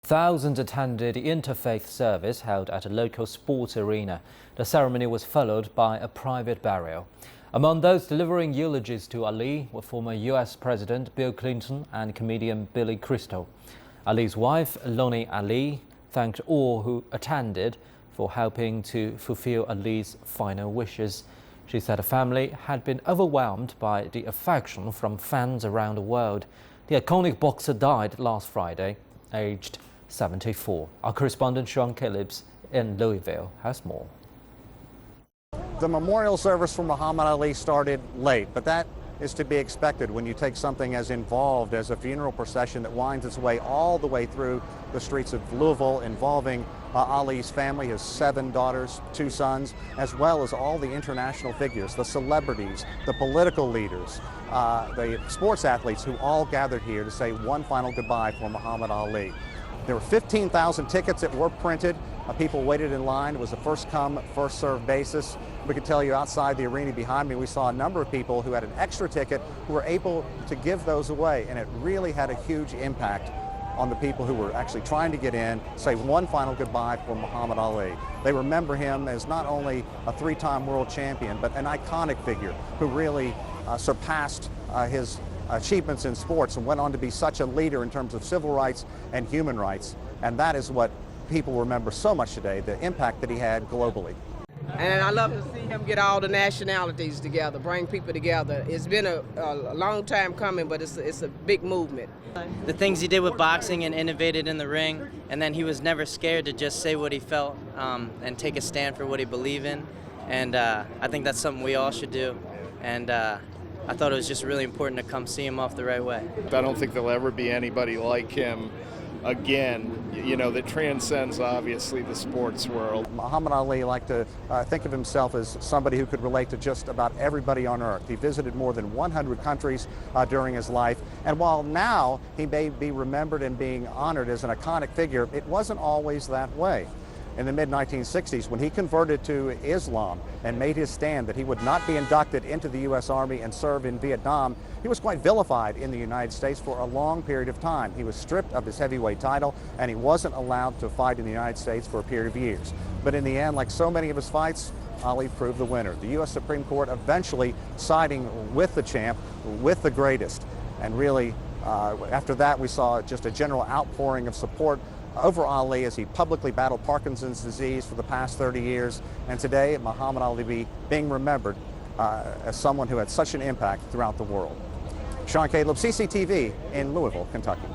Thousands attended the interfaith service held at a local sports arena. The ceremony was followed by a private burial. Among those delivering eulogies to Ali were former U.S. President Bill Clinton and comedian Billy Crystal. Ali's wife, Lonnie Ali, thanked all who attended for helping to fulfill Ali's final wishes. She said her family had been overwhelmed by the affection from fans around the world. The iconic boxer died last Friday, aged 74. Our correspondent Sean Calebs in Louisville has more. The memorial service for Muhammad Ali started late, but that is to be expected when you take something as involved as a funeral procession that winds its way all the way through the streets of Louisville, involving Ali's family, his 7 daughters, 2 sons, as well as all the international figures, the celebrities, the political leaders, the sports athletes who all gathered here to say one final goodbye for Muhammad Ali. There were 15,000 tickets that were printed. People waited in line. It was a first-come, first-served basis. We could tell you outside the arena behind me, we saw a number of people who had an extra ticket who were able to give those away, and it really had a huge impact on the people who were actually trying to get in, say one final goodbye for Muhammad Ali. They remember him as not only a 3-time world champion, but an iconic figure who really surpassed his achievements in sports and went on to be such a leader in terms of civil rights and human rights. And that is what people remember so much today, the impact that he had globally. And I love to see him get all the nationalities together, bring people together. It's been a long time coming, but it's a big movement. The things he did with boxing and innovated in the ring, and then he was never scared to just say what he felt and take a stand for what he believed in. And I think that's something we all should do. And I thought it was just really important to come see him off the right way. I don't think there'll ever be anybody like him again, you know, that transcends obviously the sports world. Muhammad Ali liked to think of himself as somebody who could relate to just about everybody on earth. He visited more than 100 countries during his life, and while now he may be remembered and being honored as an iconic figure, it wasn't always that way. In the mid-1960s, when he converted to Islam and made his stand that he would not be inducted into the U.S. Army and serve in Vietnam, he was quite vilified in the United States for a long period of time. He was stripped of his heavyweight title, and he wasn't allowed to fight in the United States for a period of years. But in the end, like so many of his fights, Ali proved the winner. The U.S. Supreme Court eventually siding with the champ, with the greatest. And really, after that, we saw just a general outpouring of support over Ali as he publicly battled Parkinson's disease for the past 30 years. And today, Muhammad Ali being remembered as someone who had such an impact throughout the world. Sean Caleb, CCTV in Louisville, Kentucky.